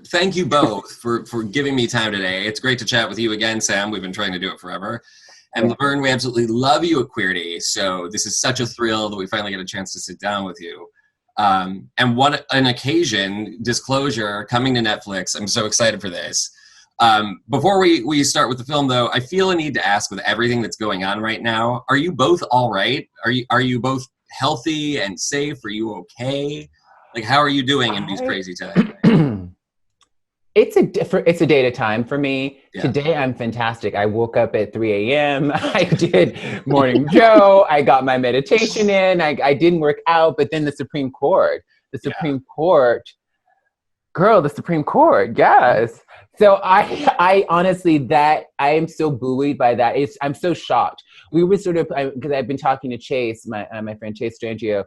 thank you both for giving me time today. It's great to chat with you again, Sam. We've been trying to do it forever. And Laverne, we absolutely love you at Queerty. So this is such a thrill that we finally get a chance to sit down with you. And what an occasion, disclosure, coming to Netflix. I'm so excited for this. Before we start with the film, though, I feel a need to ask, with everything that's going on right now, are you both all right? Are you both healthy and safe? Are you okay? Like, how are you doing in these crazy times? It's a day at a time for me. Yeah. Today I'm fantastic. I woke up at 3 a.m. I did morning Joe. I got my meditation in. I didn't work out, but then the Supreme Court, the Supreme Court, yes. So I honestly, that I am so buoyed by that. I'm so shocked. We were sort of, because I've been talking to Chase, my friend Chase Strangio,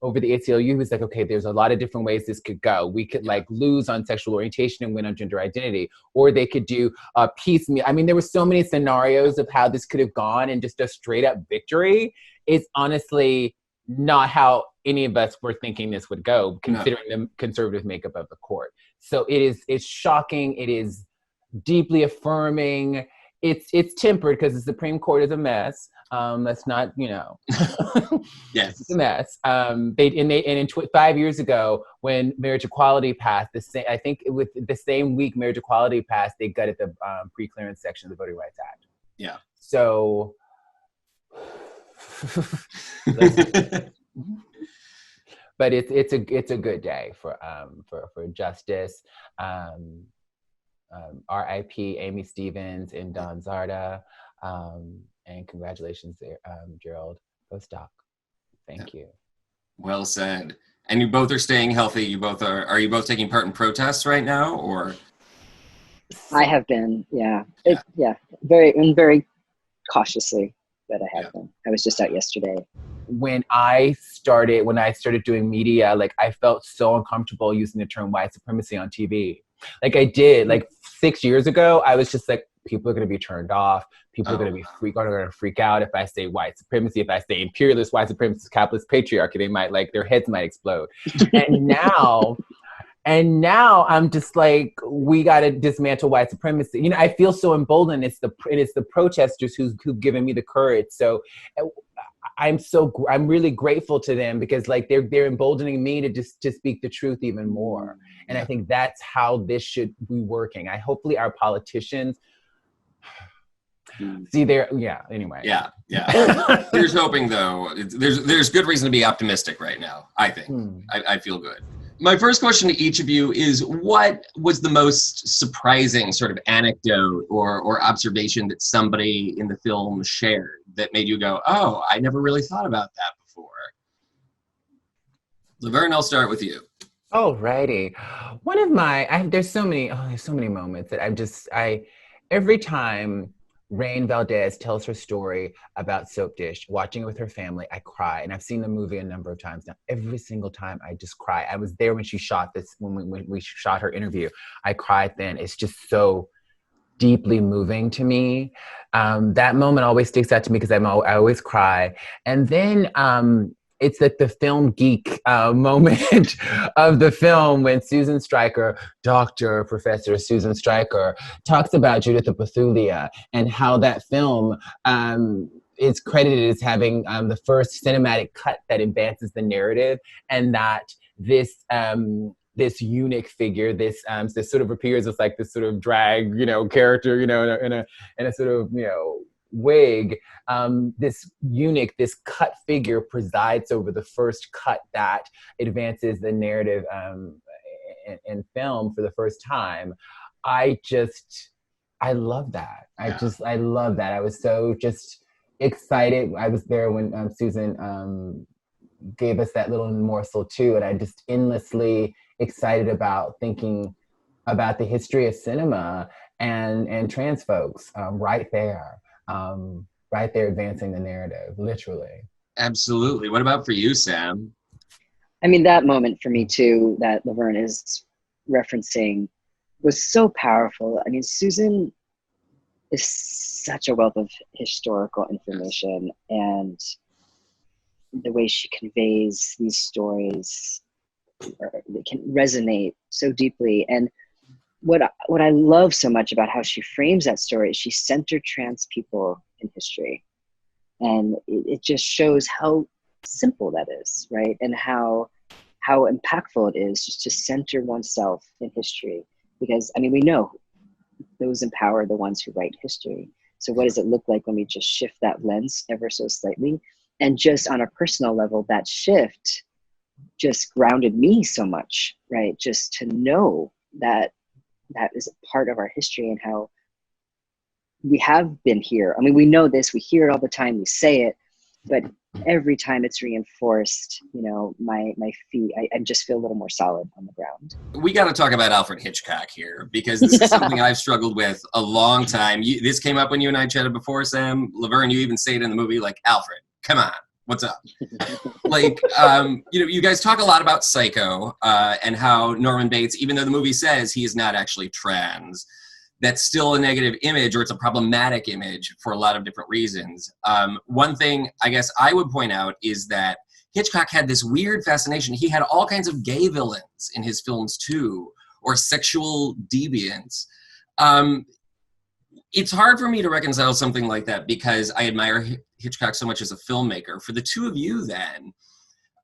over the ACLU. He was like, okay, there's a lot of different ways this could go. We could like lose on sexual orientation and win on gender identity, or they could do a piecemeal. I mean, there were so many scenarios of how this could have gone, and just a straight up victory is honestly not how any of us were thinking this would go, considering the conservative makeup of the court. So it's shocking. It is deeply affirming. It's tempered because the Supreme Court is a mess. That's not, Yes, it's a mess. 5 years ago, when marriage equality passed, I think with the same week marriage equality passed, they gutted the pre-clearance section of the Voting Rights Act. Yeah. So, but it's a good day for justice. R.I.P. Amy Stevens and Don Zarda. And congratulations, Gerald Bostock. Thank you. Well said. And you both are staying healthy. You both are you both taking part in protests right now, or? I have been, very cautiously, but I have been. I was just out yesterday. When I started doing media, like I felt so uncomfortable using the term white supremacy on TV. Like I did, like 6 years ago, I was just like, people are going to be turned off. People are going to freak out if I say white supremacy, if I say imperialist, white supremacist, capitalist patriarchy. They might their heads might explode. And now I'm just like, we got to dismantle white supremacy. I feel so emboldened. It's the protesters who've given me the courage. So I'm really grateful to them, because like they're emboldening me to speak the truth even more. And I think that's how this should be working. Hopefully our politicians anyway. Yeah. Here's hoping, though. There's good reason to be optimistic right now, I think. I feel good. My first question to each of you is, what was the most surprising sort of anecdote or observation that somebody in the film shared that made you go, oh, I never really thought about that before? Laverne, I'll start with you. Alrighty. One of my, there's so many moments that every time Rain Valdez tells her story about Soap Dish, watching it with her family, I cry. And I've seen the movie a number of times now. Every single time I just cry. I was there when she shot this, when we shot her interview. I cried then. It's just so deeply moving to me. That moment always sticks out to me because I always cry. And then it's like the film geek moment of the film when Susan Stryker, Professor Susan Stryker, talks about Judith of Bethulia and how that film is credited as having the first cinematic cut that advances the narrative, and that this eunuch figure, this sort of appears as like this sort of drag, character, in a sort of, wig, this eunuch, this cut figure presides over the first cut that advances the narrative in film for the first time. I love that. I love that. I was so just excited. I was there when Susan gave us that little morsel too, and I just endlessly excited about thinking about the history of cinema and trans folks right there advancing the narrative, literally. Absolutely. What about for you, Sam? I mean, that moment for me too, that Laverne is referencing, was so powerful. I mean, Susan is such a wealth of historical information, and the way she conveys these stories, they can resonate so deeply. And what I love so much about how she frames that story is she centered trans people in history. And it just shows how simple that is, right? And how impactful it is just to center oneself in history. Because, I mean, we know those in power are the ones who write history. So what does it look like when we just shift that lens ever so slightly? And just on a personal level, that shift just grounded me so much, right? Just to know that that is a part of our history and how we have been here. I mean, we know this, we hear it all the time, we say it, but every time it's reinforced, you know, my feet, I just feel a little more solid on the ground. We got to talk about Alfred Hitchcock here, because this is something I've struggled with a long time. This came up when you and I chatted before, Sam. Laverne, you even say it in the movie, like, Alfred, come on, what's up? Like, you know, you guys talk a lot about Psycho and how Norman Bates, even though the movie says he is not actually trans, that's still a negative image, or it's a problematic image for a lot of different reasons. One thing I guess I would point out is that Hitchcock had this weird fascination. He had all kinds of gay villains in his films too, or sexual deviants. It's hard for me to reconcile something like that because I admire Hitchcock so much as a filmmaker. For the two of you then,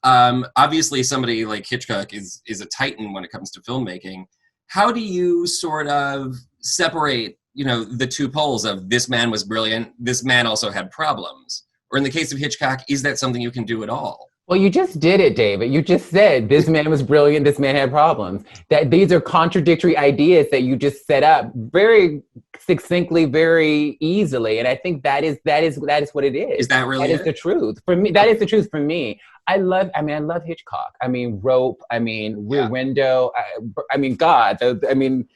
obviously somebody like Hitchcock is a titan when it comes to filmmaking. How do you sort of separate, you know, the two poles of this man was brilliant, this man also had problems? Or in the case of Hitchcock, is that something you can do at all? Well, you just did it, David. You just said this man was brilliant, this man had problems. That these are contradictory ideas that you just set up very succinctly, very easily. And I think that is what it is. Is that really That is the truth. For me, that is the truth for me. I love Hitchcock. I mean, Rope, I mean, Rear Window, I mean, God, I mean,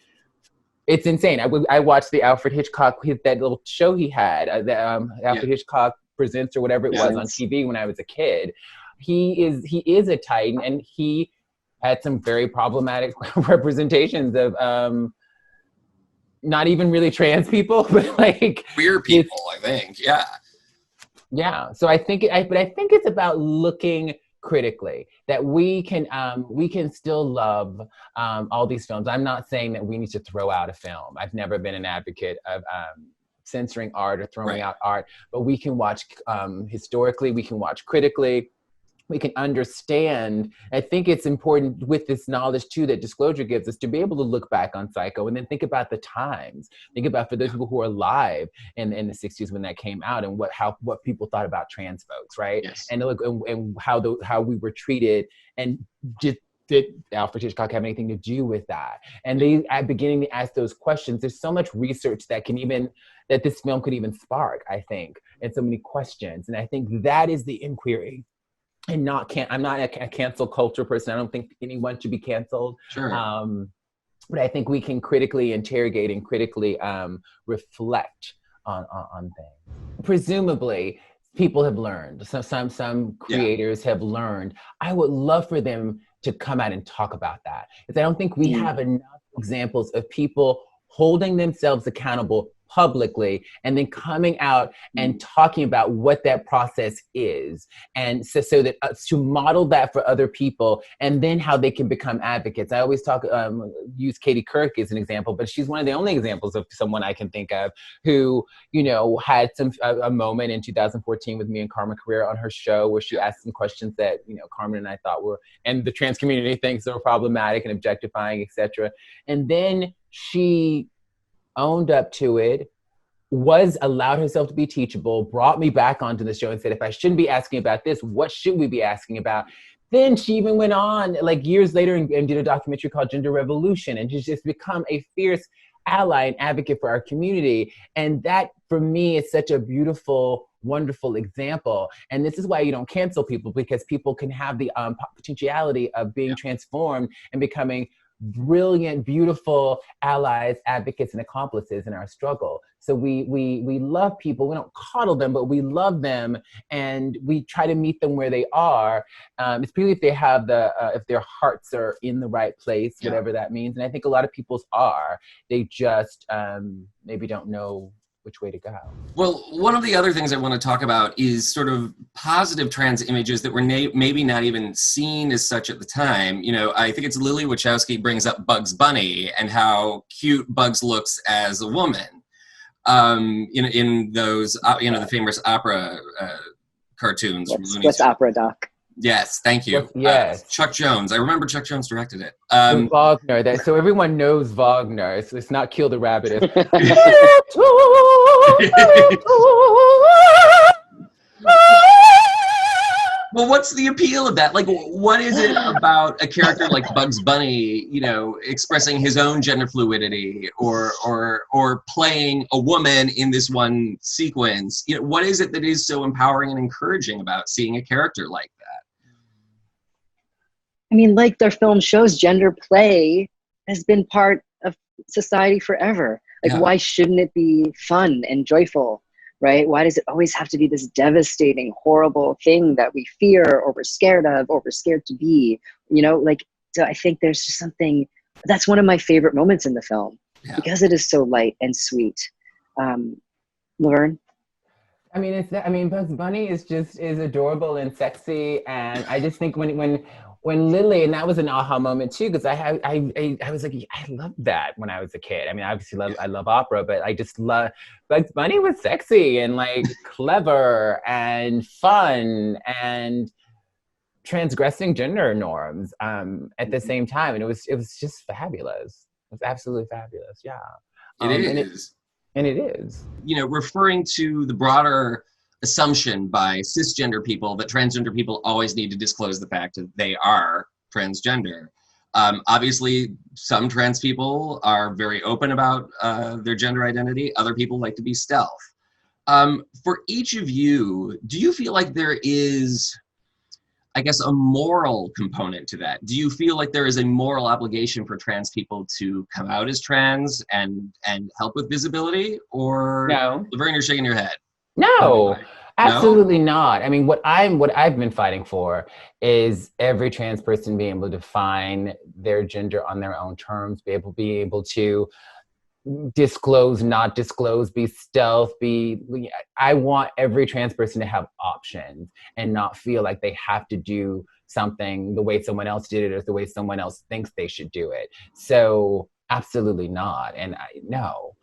it's insane. I watched the Alfred Hitchcock, that little show he had, Alfred Hitchcock Presents or whatever it was on TV when I was a kid. He is a titan, and he had some very problematic representations of not even really trans people, but like queer people, I think. Yeah. So I think it's about looking critically, that we can still love all these films. I'm not saying that we need to throw out a film. I've never been an advocate of censoring art or throwing out art, but we can watch historically, we can watch critically, we can understand. I think it's important with this knowledge too that disclosure gives us to be able to look back on Psycho and then think about the times. Think about, for those people who are alive in the 60s when that came out, and what people thought about trans folks, right? Yes. And look, and how we were treated, and did Alfred Hitchcock have anything to do with that? And they, at beginning to ask those questions, there's so much research that this film could even spark, I think, and so many questions. And I think that is the inquiry. And I'm not a cancel culture person. I don't think anyone should be canceled. Sure. But I think we can critically interrogate and critically reflect on things. Presumably, people have learned. So some creators have learned. I would love for them to come out and talk about that, because I don't think we have enough examples of people holding themselves accountable publicly and then coming out and talking about what that process is, and so that to model that for other people, and then how they can become advocates. I always use Katie Couric as an example, but she's one of the only examples of someone I can think of who, you know, had a moment in 2014 with me and Carmen Carrera on her show where she asked some questions that, you know, Carmen and I thought were, and the trans community thinks are problematic and objectifying, etc. And then she owned up to it, allowed herself to be teachable, brought me back onto the show and said, if I shouldn't be asking about this, what should we be asking about? Then she even went on, like years later, and did a documentary called Gender Revolution, and she's just become a fierce ally and advocate for our community. And that, for me, is such a beautiful, wonderful example. And this is why you don't cancel people, because people can have the potentiality of being transformed and becoming brilliant, beautiful allies, advocates, and accomplices in our struggle. So we love people. We don't coddle them, but we love them, and we try to meet them where they are, especially if they have if their hearts are in the right place, whatever that means. And I think a lot of people's are. They just maybe don't know which way to go. Well, one of the other things I want to talk about is sort of positive trans images that were maybe not even seen as such at the time. You know, I think it's Lily Wachowski brings up Bugs Bunny and how cute Bugs looks as a woman. In those, the famous opera cartoons. What's Opera Doc? Yes, thank you. Yes. Chuck Jones. I remember Chuck Jones directed it. Wagner. So everyone knows Wagner. It's not Kill the Rabbit. Well, what's the appeal of that? Like, what is it about a character like Bugs Bunny, you know, expressing his own gender fluidity or playing a woman in this one sequence? You know, what is it that is so empowering and encouraging about seeing a character like that? I mean, like their film shows, gender play has been part of society forever. Like, why shouldn't it be fun and joyful? Right? Why does it always have to be this devastating, horrible thing that we fear or we're scared of or we're scared to be? You know, like, so I think there's just something, that's one of my favorite moments in the film because it is so light and sweet. Laverne? I mean, Bugs Bunny is adorable and sexy. And I just think when Lily, and that was an aha moment too, because I was like, I loved that when I was a kid. I mean, obviously I love opera, but I just love, Bugs Bunny was sexy and like clever and fun and transgressing gender norms at the same time. And it was just fabulous. It was absolutely fabulous. Yeah. It is. And it is. You know, referring to the broader assumption by cisgender people that transgender people always need to disclose the fact that they are transgender. Obviously, some trans people are very open about their gender identity. Other people like to be stealth. For each of you, do you feel like there is, I guess, a moral component to that? Do you feel like there is a moral obligation for trans people to come out as trans and help with visibility? Or no? Laverne, you're shaking your head. No, absolutely not. I mean, what I've been fighting for is every trans person being able to define their gender on their own terms, be able to disclose, not disclose, be stealth, I want every trans person to have options and not feel like they have to do something the way someone else did it or the way someone else thinks they should do it. So absolutely not. And no.